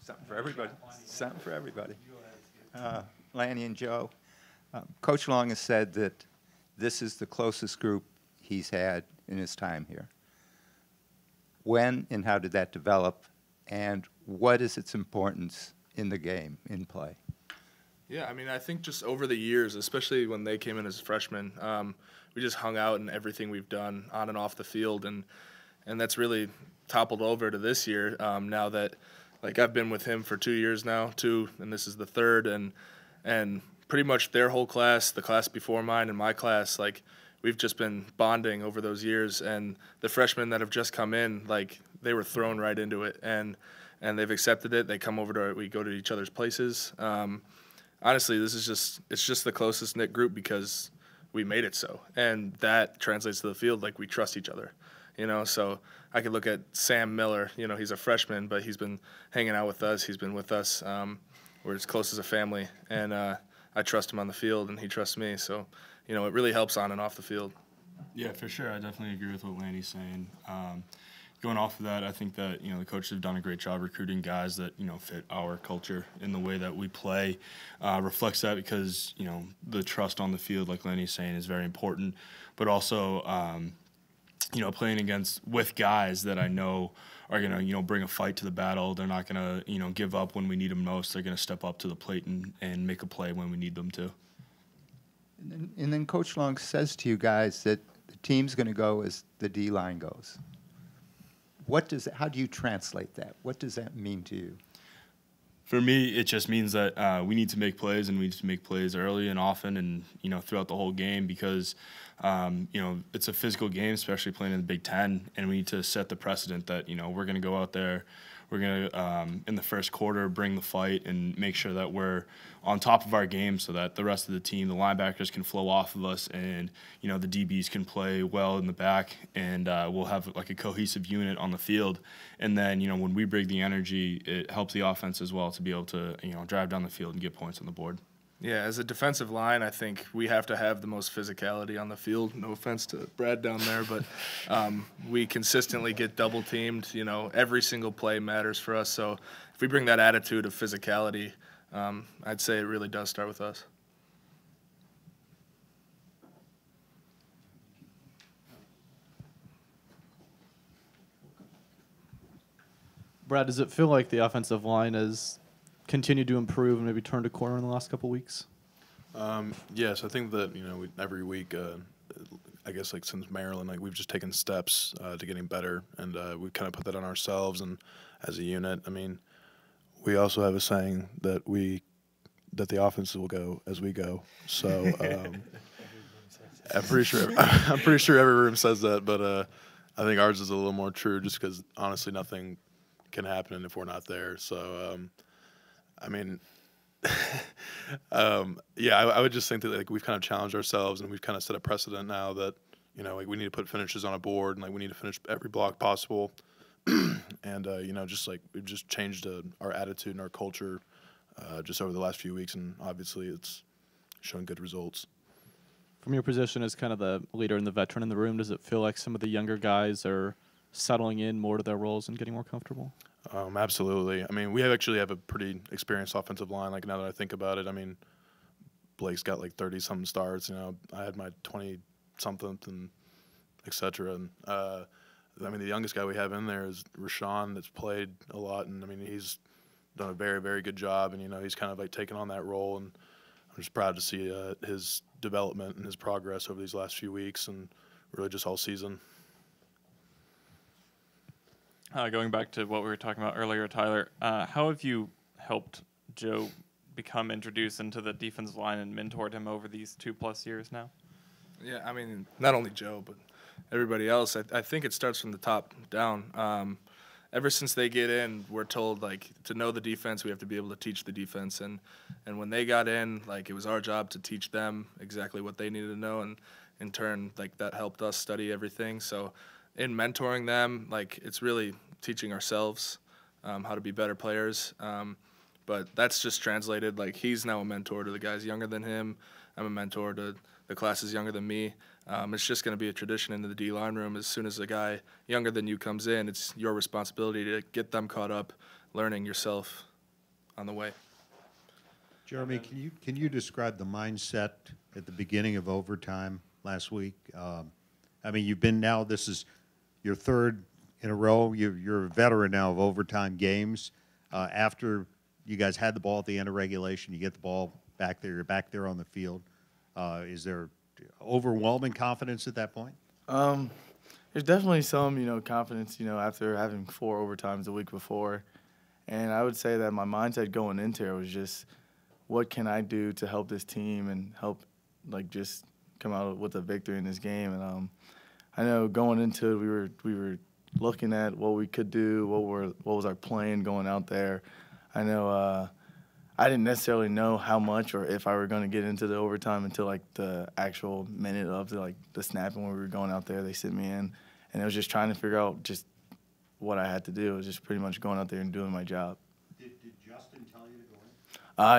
Something for everybody. Something for everybody. Lanny and Joe, Coach Long has said that this is the closest group he's had in his time here. When and how did that develop, and what is its importance in the game, in play? Yeah, I mean, I think just over the years, especially when they came in as freshmen, we just hung out in everything we've done on and off the field, and that's really toppled over to this year. Now that, like, I've been with him for 2 years now, and this is the third, and pretty much their whole class, the class before mine and my class, like, we've just been bonding over those years, and the freshmen that have just come in, like, they were thrown right into it, and they've accepted it. They come over to we go to each other's places. Honestly, it's just the closest knit group because we made it so, and that translates to the field. Like, we trust each other, So I could look at Sam Miller. He's a freshman, but he's been hanging out with us. He's been with us. We're as close as a family, and I trust him on the field, and he trusts me. So, it really helps on and off the field. Yeah, for sure. I definitely agree with what Lanny's saying. Going off of that, I think that, the coaches have done a great job recruiting guys that, fit our culture in the way that we play. Reflects that because, the trust on the field, like Lanny's saying, is very important. But also, playing with guys that I know are going to, bring a fight to the battle. They're not going to, give up when we need them most. They're going to step up to the plate and make a play when we need them to. And then Coach Long says to you guys that the team's going to go as the D-line goes. How do you translate that? What does that mean to you? For me, it just means that we need to make plays, and we need to make plays early and often and, throughout the whole game because, it's a physical game, especially playing in the Big Ten, and we need to set the precedent that, we're going to go out there, we're going to, in the first quarter, bring the fight and make sure that we're on top of our game so that the rest of the team, the linebackers can flow off of us and, the DBs can play well in the back and we'll have like a cohesive unit on the field. And then, when we bring the energy, it helps the offense as well to be able to, drive down the field and get points on the board. Yeah, as a defensive line, I think we have to have the most physicality on the field. No offense to Brad down there, but we consistently get double-teamed. Every single play matters for us. So if we bring that attitude of physicality, I'd say it really does start with us. Brad, does it feel like the offensive line has continued to improve and maybe turned a corner in the last couple of weeks? Yes, I think that every week, I guess like since Maryland, like we've just taken steps to getting better, and we kind of put that on ourselves and as a unit. I mean, we also have a saying that the offense will go as we go. So I'm pretty sure every room says that, but I think ours is a little more true, just because honestly nothing can happen if we're not there. So. I mean, yeah, I would just think that like we've kind of challenged ourselves and we've kind of set a precedent now that like we need to put finishes on a board and like we need to finish every block possible, and just like we've just changed our attitude and our culture just over the last few weeks, and obviously it's shown good results. From your position as kind of the leader and the veteran in the room, does it feel like some of the younger guys are settling in more to their roles and getting more comfortable? Absolutely. I mean, we actually have a pretty experienced offensive line. Like, now that I think about it, I mean, Blake's got like 30-something starts. I had my 20-something, and et cetera. And I mean, the youngest guy we have in there is Rashawn, that's played a lot, and I mean, he's done a very, very good job. And he's kind of like taken on that role, and I'm just proud to see his development and his progress over these last few weeks, and really just all season. Going back to what we were talking about earlier, Tyler, how have you helped Joe become introduced into the defensive line and mentored him over these 2+ years now? Yeah, I mean, not only Joe, but everybody else. I think it starts from the top down. Ever since they get in, we're told, like, to know the defense, we have to be able to teach the defense. And when they got in, like, it was our job to teach them exactly what they needed to know. And in turn, like, that helped us study everything. So in mentoring them, like, it's really teaching ourselves how to be better players. But that's just translated. Like, he's now a mentor to the guys younger than him. I'm a mentor to the classes younger than me. It's just going to be a tradition into the D-line room. As soon as a guy younger than you comes in, it's your responsibility to get them caught up, learning yourself on the way. Jeremy, can you describe the mindset at the beginning of overtime last week? I mean, you've been now, this is your third in a row. You're a veteran now of overtime games. After you guys had the ball at the end of regulation, you get the ball back there, you're back there on the field. Is there overwhelming confidence at that point? There's definitely some, confidence, after having 4 overtimes the week before. And I would say that my mindset going into it was just, what can I do to help this team and help, just come out with a victory in this game? And I know going into it, we were looking at what we could do, what was our plan going out there. I know I didn't necessarily know how much or if I were going to get into the overtime until the actual minute of the snapping when we were going out there. They sent me in, and it was just trying to figure out just what I had to do. It was just pretty much going out there and doing my job. Did Justin tell you to go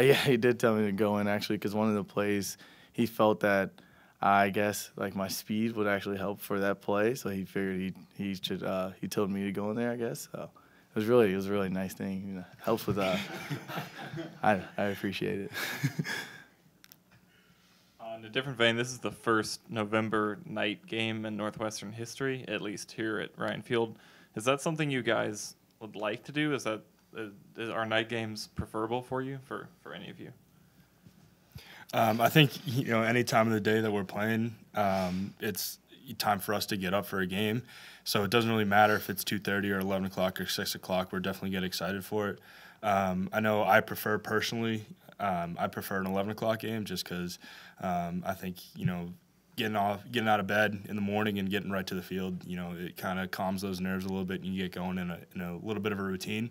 in? Yeah, he did tell me to go in actually, because one of the plays he felt that I guess my speed would actually help for that play, so he figured he told me to go in there, I guess. So it was a really nice thing. Helps with I appreciate it. In a different vein, this is the first November night game in Northwestern history, at least here at Ryan Field. Is that something you guys would like to do? Are night games preferable for you, for any of you? I think any time of the day that we're playing, it's time for us to get up for a game. So it doesn't really matter if it's 2:30 or 11 o'clock or 6 o'clock. We're definitely get excited for it. I know I prefer personally. I prefer an 11 o'clock game just because I think getting out of bed in the morning and getting right to the field, it kind of calms those nerves a little bit, and you get going in a little bit of a routine.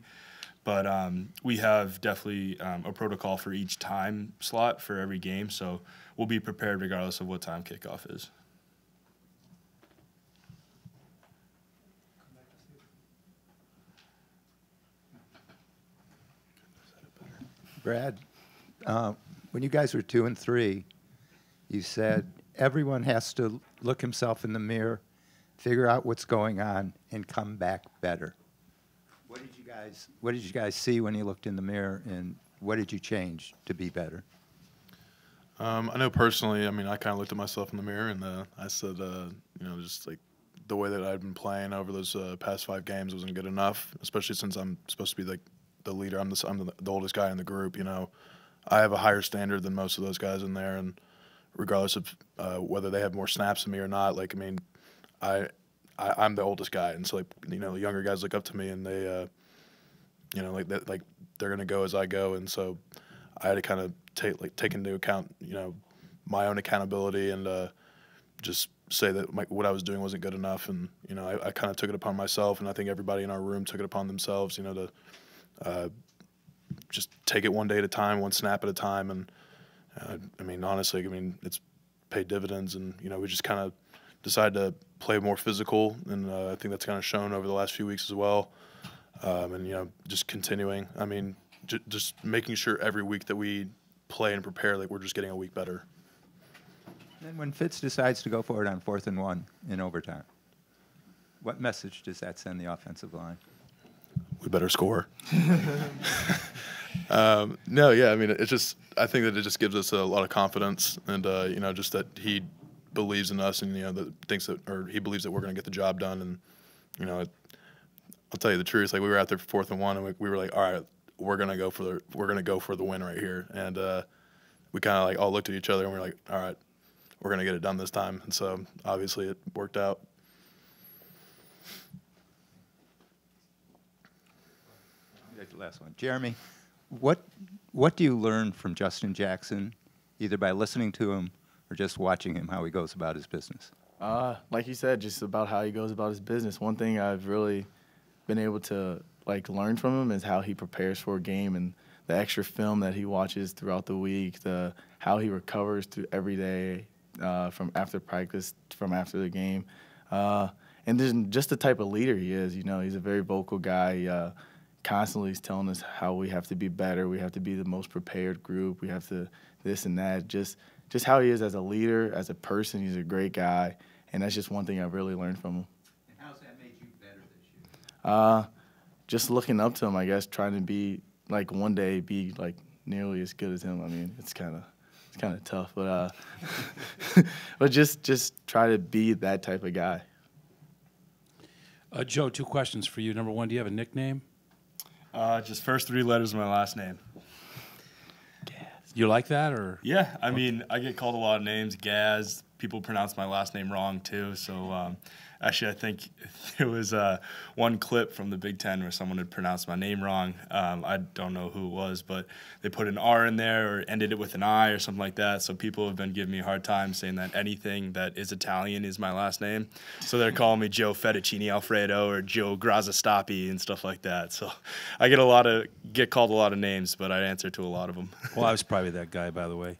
But we have definitely a protocol for each time slot for every game, so we'll be prepared regardless of what time kickoff is. Brad, when you guys were 2 and 3, you said everyone has to look himself in the mirror, figure out what's going on, and come back better. What did you guys see when you looked in the mirror, and what did you change to be better? I know personally, I kind of looked at myself in the mirror and I said, just the way that I'd been playing over those past 5 games wasn't good enough, especially since I'm supposed to be the leader. I'm the oldest guy in the group. I have a higher standard than most of those guys in there, and regardless of whether they have more snaps than me or not, I'm the oldest guy, and so the younger guys look up to me, and they they're gonna go as I go, and so I had to kind of take into account my own accountability and just say that what I was doing wasn't good enough, and I kind of took it upon myself, and I think everybody in our room took it upon themselves, to just take it one day at a time, one snap at a time, and honestly, it's paid dividends, and we just kind of decided to play more physical, and I think that's kind of shown over the last few weeks as well, and just continuing. Just making sure every week that we play and prepare, we're just getting a week better. And when Fitz decides to go for it on 4th and 1 in overtime, what message does that send the offensive line? We better score. No, yeah, it's just, I think that it just gives us a lot of confidence, and just that he believes in us, and he believes that we're going to get the job done, and I'll tell you the truth, we were out there for 4th and 1, and we were like, all right, we're gonna go for the win right here, and we kind of all looked at each other and we were like, all right, we're gonna get it done this time, and so obviously it worked out. The last one, Jeremy, what do you learn from Justin Jackson, either by listening to him or just watching him, how he goes about his business? Like you said, just about how he goes about his business. One thing I've really been able to learn from him is how he prepares for a game and the extra film that he watches throughout the week, how he recovers through every day from after practice, from after the game, and then just the type of leader he is. He's a very vocal guy. Constantly he's telling us how we have to be better. We have to be the most prepared group. We have to this and that. Just how he is as a leader, as a person. He's a great guy, and that's just one thing I've really learned from him. And how's that made you better this year? just looking up to him, I guess, trying to be like one day be like nearly as good as him. I mean, it's kind of tough, but but just try to be that type of guy. Joe, 2 questions for you. Number 1, do you have a nickname? Just first 3 letters of my last name. You like that, or? Yeah, I mean, I get called a lot of names. Gaz. People pronounce my last name wrong too. So actually, I think there was one clip from the Big Ten where someone had pronounced my name wrong. I don't know who it was, but they put an R in there or ended it with an I or something like that. So people have been giving me a hard time saying that anything that is Italian is my last name. So they're calling me Joe Fettuccine Alfredo or Joe Grazzastapi and stuff like that. So I get called a lot of names, but I answer to a lot of them. Well, I was probably that guy, by the way.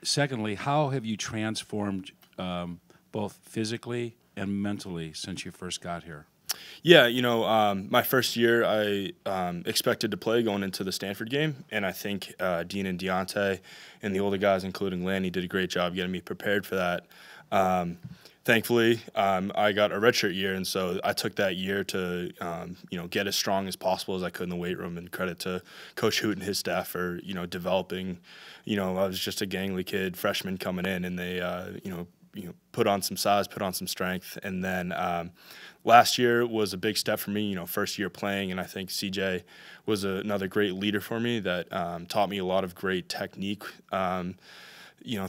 Secondly, how have you transformed both physically and mentally since you first got here? Yeah, my first year I expected to play going into the Stanford game, and I think Dean and Deontay and the older guys, including Lanny, did a great job getting me prepared for that. Thankfully, I got a redshirt year, and so I took that year to get as strong as possible as I could in the weight room. And credit to Coach Hoot and his staff for developing. I was just a gangly kid, freshman coming in, and they put on some size, put on some strength, and then last year was a big step for me. First year playing, and I think CJ was another great leader for me that taught me a lot of great technique.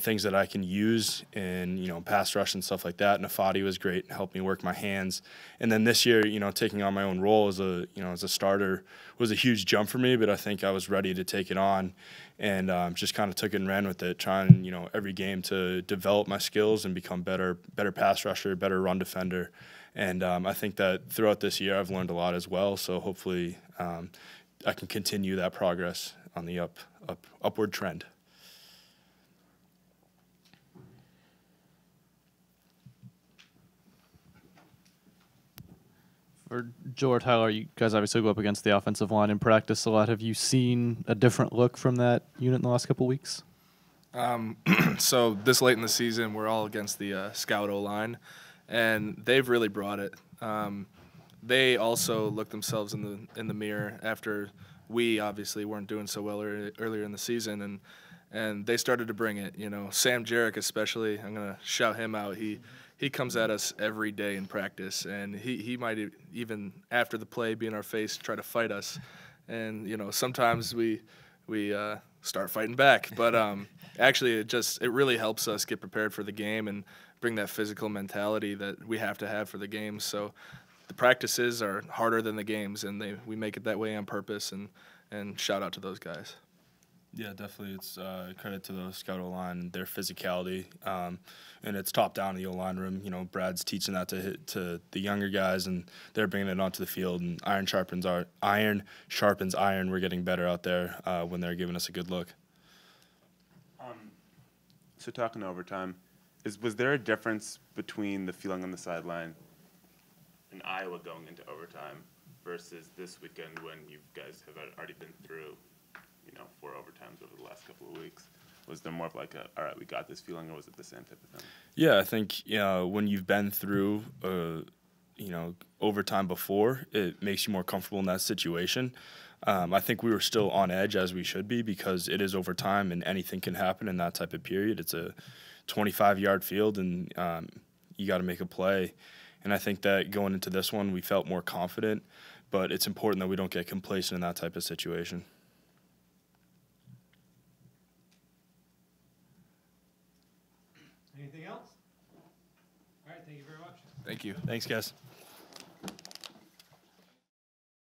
Things that I can use in, pass rush and stuff like that. Nafati was great and helped me work my hands. And then this year, taking on my own role as a starter was a huge jump for me, but I think I was ready to take it on and just kind of took it and ran with it, trying, every game to develop my skills and become better pass rusher, better run defender. And I think that throughout this year, I've learned a lot as well. So hopefully I can continue that progress on the upward trend. For Joe or Tyler, you guys obviously go up against the offensive line in practice a lot. Have you seen a different look from that unit in the last couple of weeks? So this late in the season, we're all against the scout O-line, and they've really brought it. They also looked themselves in the mirror after we obviously weren't doing so well earlier in the season, and they started to bring it. Sam Jarek especially, I'm gonna shout him out. He comes at us every day in practice, and he might even after the play be in our face, try to fight us. And sometimes we start fighting back, but actually it really helps us get prepared for the game and bring that physical mentality that we have to have for the games. So the practices are harder than the games, and we make it that way on purpose. And shout out to those guys. Yeah, definitely. It's credit to the scout O-line and their physicality, and it's top down in the O-line room. Brad's teaching that to the younger guys, and they're bringing it onto the field. And iron sharpens iron. We're getting better out there when they're giving us a good look. So talking overtime, was there a difference between the feeling on the sideline in Iowa going into overtime versus this weekend when you guys have already been through 4 overtimes over the last couple of weeks? Was there more of like all right, we got this feeling, or was it the same type of thing? Yeah, I think when you've been through overtime before, it makes you more comfortable in that situation. I think we were still on edge, as we should be, because it is overtime and anything can happen in that type of period. It's a 25-yard field, and you got to make a play. And I think that going into this one, we felt more confident, but it's important that we don't get complacent in that type of situation. Anything else? All right, thank you very much. Thank you. Thanks, guys.